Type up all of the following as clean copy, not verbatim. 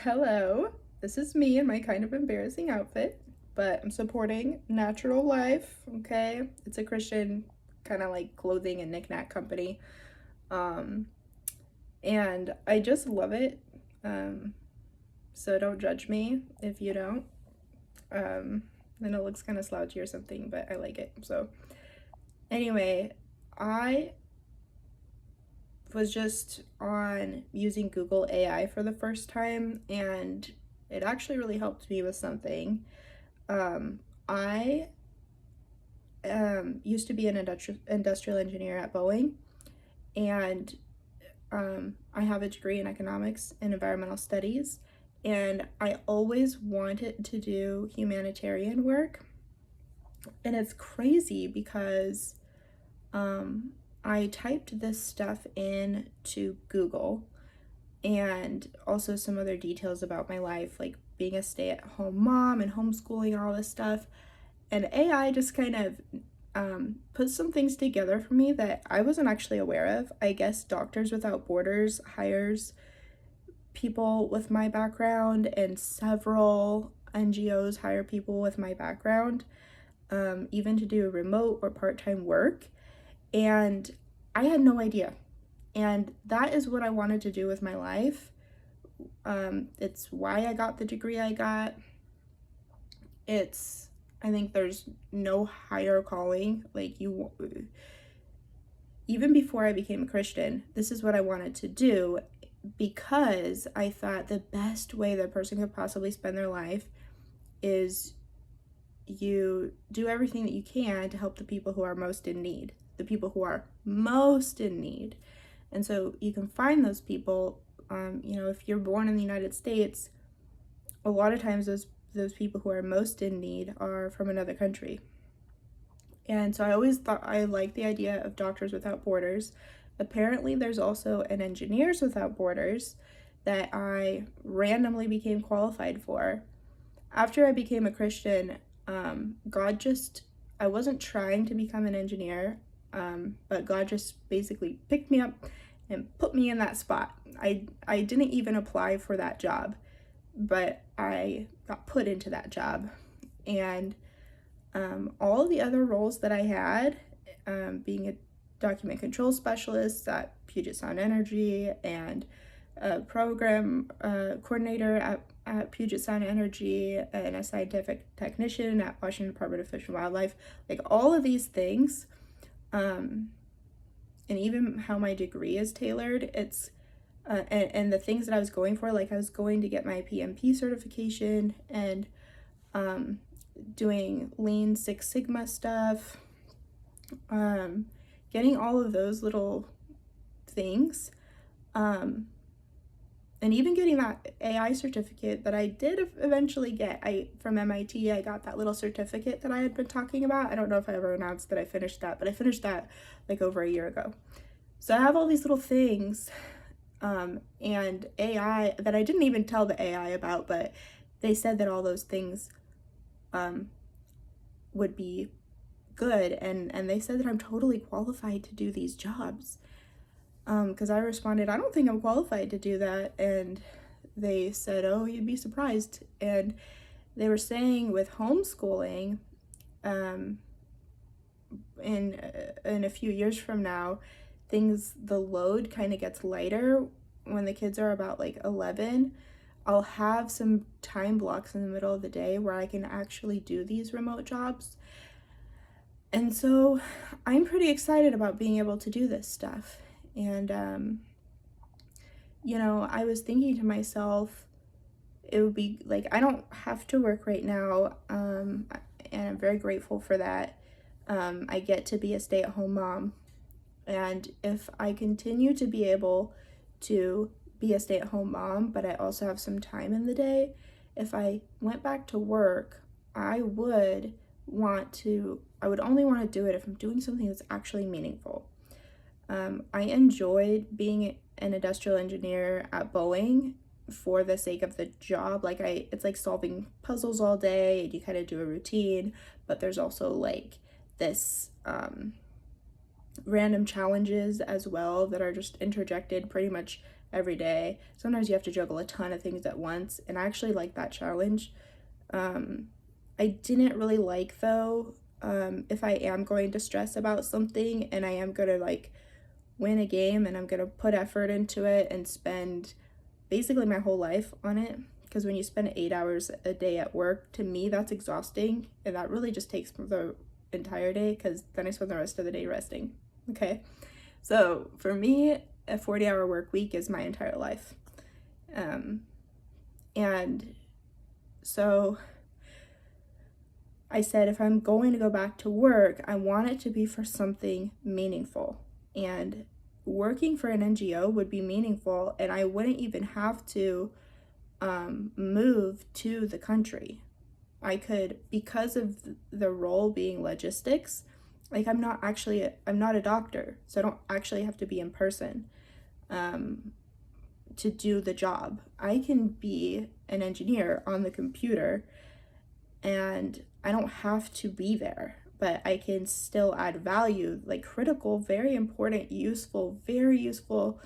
Hello, this is me in my kind of embarrassing outfit, but I'm supporting Natural Life, okay? It's a Christian kind of like clothing and knickknack company. Um, and I just love it. Um, so don't judge me if you don't. Um, I know it looks kind of slouchy or something, but I like it. So, anyway, I was just on using Google AI for the first time, and it actually really helped me with something. I used to be an industrial engineer at Boeing, and I have a degree in economics and environmental studies, and I always wanted to do humanitarian work. And it's crazy because um, I typed this stuff in to Google and also some other details about my life, like being a stay at home mom and homeschooling and all this stuff. And AI just kind of put some things together for me that I wasn't actually aware of. I guess Doctors Without Borders hires people with my background, and several NGOs hire people with my background, even to do remote or part time work. And I had no idea. And that is what I wanted to do with my life. It's why I got the degree I got. I think there's no higher calling. Even before I became a Christian, this is what I wanted to do because I thought the best way that a person could possibly spend their life is you do everything that you can to help the people who are most in need, the people who are most in need. And so you can find those people. If you're born in the United States, a lot of times those people who are most in need are from another country. And so I always thought I liked the idea of Doctors Without Borders. Apparently, there's also an Engineers Without Borders that I randomly became qualified for. After I became a Christian, I wasn't trying to become an engineer, but God just basically picked me up and put me in that spot. I didn't even apply for that job, but I got put into that job. And all the other roles that I had, being a document control specialist at Puget Sound Energy and a program coordinator at Puget Sound Energy and a scientific technician at Washington Department of Fish and Wildlife, like all of these things, and even how my degree is tailored, and the things that I was going for, like I was going to get my PMP certification and doing Lean Six Sigma stuff, getting all of those little things, and even getting that AI certificate that I did eventually get. From MIT, I got that little certificate that I had been talking about. I don't know if I ever announced that I finished that, but I finished that like over a year ago. So I have all these little things, and AI that I didn't even tell the AI about, but they said that all those things would be good, and they said that I'm totally qualified to do these jobs. Because I responded, I don't think I'm qualified to do that, and they said, oh, you'd be surprised. And they were saying with homeschooling, in a few years from now, the load kind of gets lighter when the kids are about like 11. I'll have some time blocks in the middle of the day where I can actually do these remote jobs. And so I'm pretty excited about being able to do this stuff. And, I was thinking to myself, it would be like, I don't have to work right now. And I'm very grateful for that. I get to be a stay at home mom. And if I continue to be able to be a stay at home mom, but I also have some time in the day, if I went back to work, I would only want to do it if I'm doing something that's actually meaningful. I enjoyed being an industrial engineer at Boeing for the sake of the job. It's like solving puzzles all day and you kind of do a routine, but there's also like this random challenges as well that are just interjected pretty much every day. Sometimes you have to juggle a ton of things at once, and I actually like that challenge. I didn't really like, though, if I am going to stress about something and I am going to like win a game and I'm going to put effort into it and spend basically my whole life on it, because when you spend 8 hours a day at work, to me that's exhausting, and that really just takes the entire day, because then I spend the rest of the day resting. Okay, so for me, a 40-hour work week is my entire life. And so I said, if I'm going to go back to work, I want it to be for something meaningful. And working for an NGO would be meaningful, and I wouldn't even have to move to the country. I could, because of the role being logistics, like I'm not a doctor, so I don't actually have to be in person to do the job. I can be an engineer on the computer, and I don't have to be there, but I can still add value, like critical, very important, useful, very useful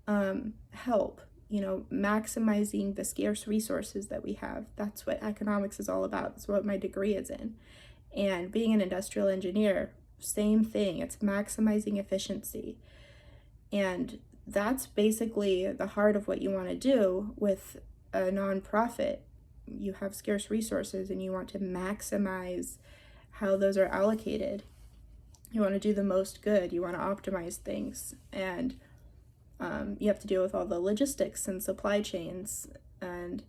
help, maximizing the scarce resources that we have. That's what economics is all about. That's what my degree is in. And being an industrial engineer, same thing. It's maximizing efficiency. And that's basically the heart of what you want to do with a nonprofit. You have scarce resources and you want to maximize how those are allocated. You want to do the most good. You want to optimize things. And you have to deal with all the logistics and supply chains. And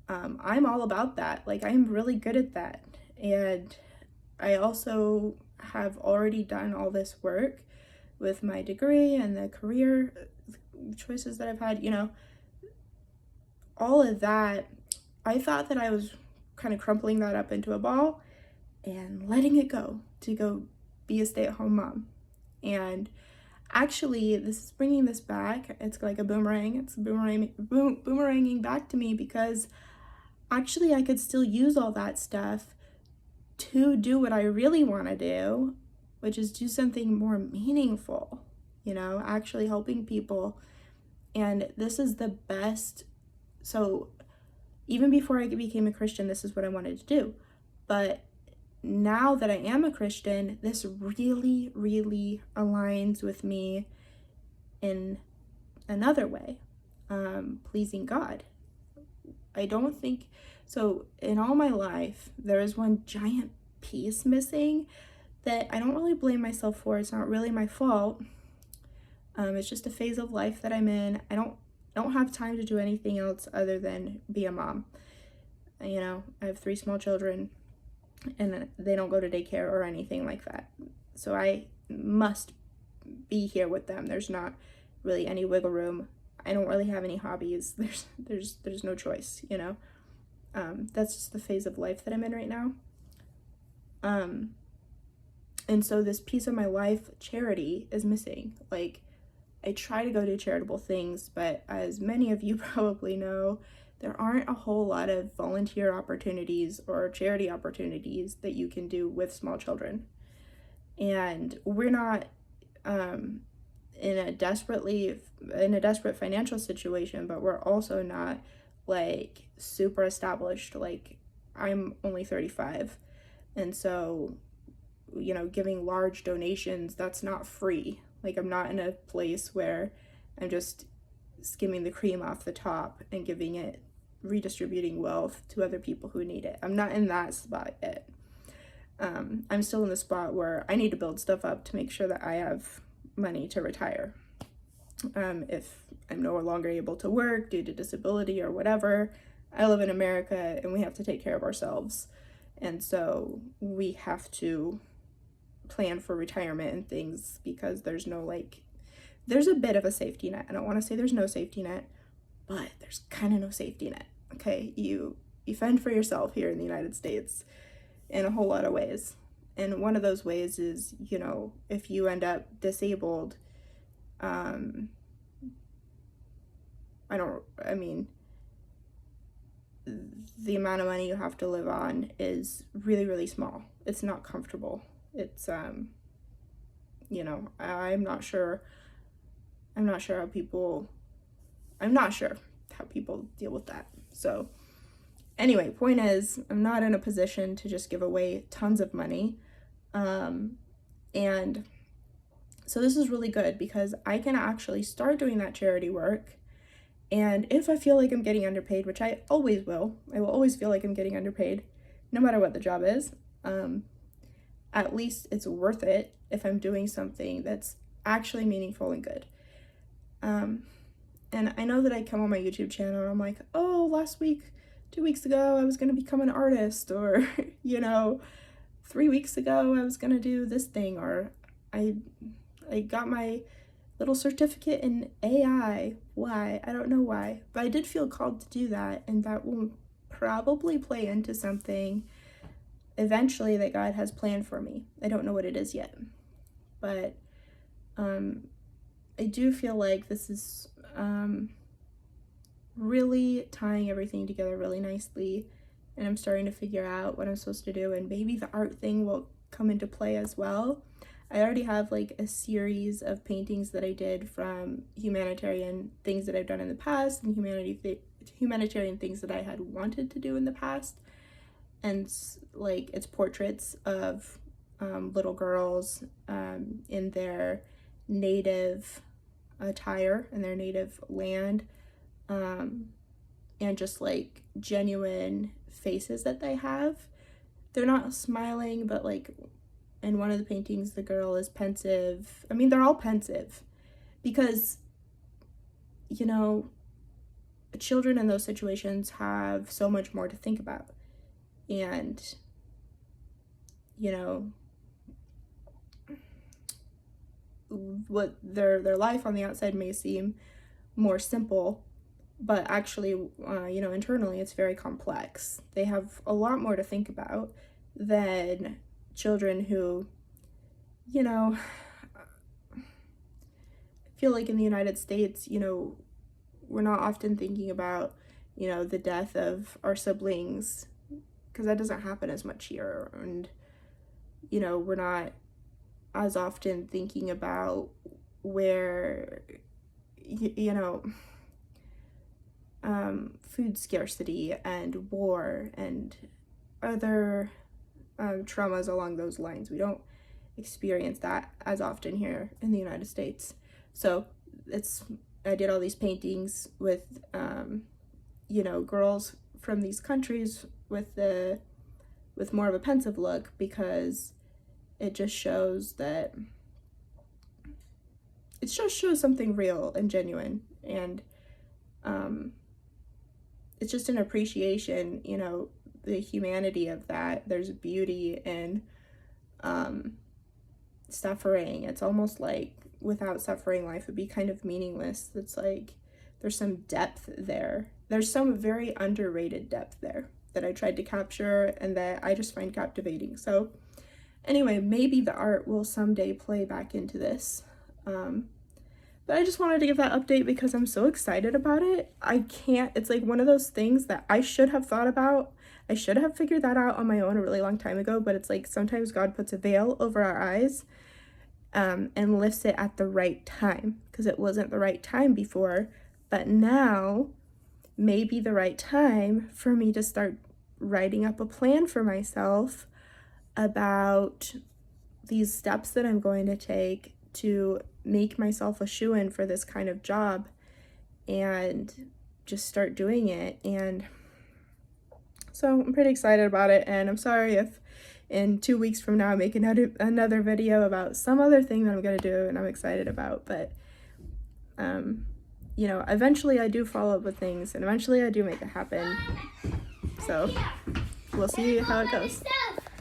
I'm all about that. Like, I'm really good at that. And I also have already done all this work with my degree and the career choices that I've had, all of that. I thought that I was kind of crumpling that up into a ball and letting it go to go be a stay-at-home mom. And actually, this is bringing this back. It's like a boomerang. It's boomeranging back to me, because actually I could still use all that stuff to do what I really want to do, which is do something more meaningful, actually helping people. And this is the best. So even before I became a Christian, this is what I wanted to do. But now that I am a Christian, this really, really aligns with me in another way, pleasing God. I don't think, so in all my life, there is one giant piece missing that I don't really blame myself for. It's not really my fault. It's just a phase of life that I'm in. I don't have time to do anything else other than be a mom. I have 3 small children, and they don't go to daycare or anything like that. So I must be here with them. There's not really any wiggle room. I don't really have any hobbies. There's no choice, That's just the phase of life that I'm in right now. And so this piece of my life, charity, is missing. Like, I try to go do charitable things, but as many of you probably know, there aren't a whole lot of volunteer opportunities or charity opportunities that you can do with small children. And we're not in a desperate financial situation, but we're also not like super established. Like, I'm only 35, and so giving large donations, that's not free. Like, I'm not in a place where I'm just skimming the cream off the top and redistributing wealth to other people who need it. I'm not in that spot yet. I'm still in the spot where I need to build stuff up to make sure that I have money to retire. If I'm no longer able to work due to disability or whatever, I live in America and we have to take care of ourselves. And so we have to plan for retirement and things, because there's a bit of a safety net. I don't want to say there's no safety net, but there's kind of no safety net. Okay, you fend for yourself here in the United States in a whole lot of ways. And one of those ways is, if you end up disabled, the amount of money you have to live on is really, really small. It's not comfortable. It's, I'm not sure how people I'm not sure how people deal with that. So anyway, point is, I'm not in a position to just give away tons of money. And so this is really good because I can actually start doing that charity work. And if I feel like I'm getting underpaid, which I always will, I will always feel like I'm getting underpaid, no matter what the job is, at least it's worth it if I'm doing something that's actually meaningful and good. And I know that I come on my YouTube channel and I'm like, oh, last week, 2 weeks ago, I was going to become an artist, or, 3 weeks ago, I was going to do this thing, or I got my little certificate in AI. Why? I don't know why, but I did feel called to do that, and that will probably play into something eventually that God has planned for me. I don't know what it is yet, but I do feel like this is really tying everything together really nicely, and I'm starting to figure out what I'm supposed to do, and maybe the art thing will come into play as well. I already have like a series of paintings that I did from humanitarian things that I've done in the past and humanitarian things that I had wanted to do in the past, and like it's portraits of little girls in their native attire in their native land, and just like genuine faces that they have. They're not smiling, but like in one of the paintings the girl is pensive. I mean, they're all pensive because children in those situations have so much more to think about, and what their life on the outside may seem more simple, but actually internally it's very complex. They have a lot more to think about than children who I feel like in the United States we're not often thinking about the death of our siblings, because that doesn't happen as much here, and we're not as often thinking about where food scarcity and war and other traumas along those lines. We don't experience that as often here in the United States. So I did all these paintings with girls from these countries with more of a pensive look, because it just shows something real and genuine, and it's just an appreciation, the humanity of that. There's beauty in suffering. It's almost like without suffering, life would be kind of meaningless. It's like there's some depth there. There's some very underrated depth there that I tried to capture and that I just find captivating. So anyway, maybe the art will someday play back into this. But I just wanted to give that update because I'm so excited about it. It's like one of those things that I should have thought about. I should have figured that out on my own a really long time ago, but it's like sometimes God puts a veil over our eyes and lifts it at the right time, because it wasn't the right time before, but now may be the right time for me to start writing up a plan for myself about these steps that I'm going to take to make myself a shoo-in for this kind of job, and just start doing it. And so I'm pretty excited about it, and I'm sorry if in 2 weeks from now I make another video about some other thing that I'm gonna do and I'm excited about. But eventually I do follow up with things, and eventually I do make it happen. So we'll see how it goes.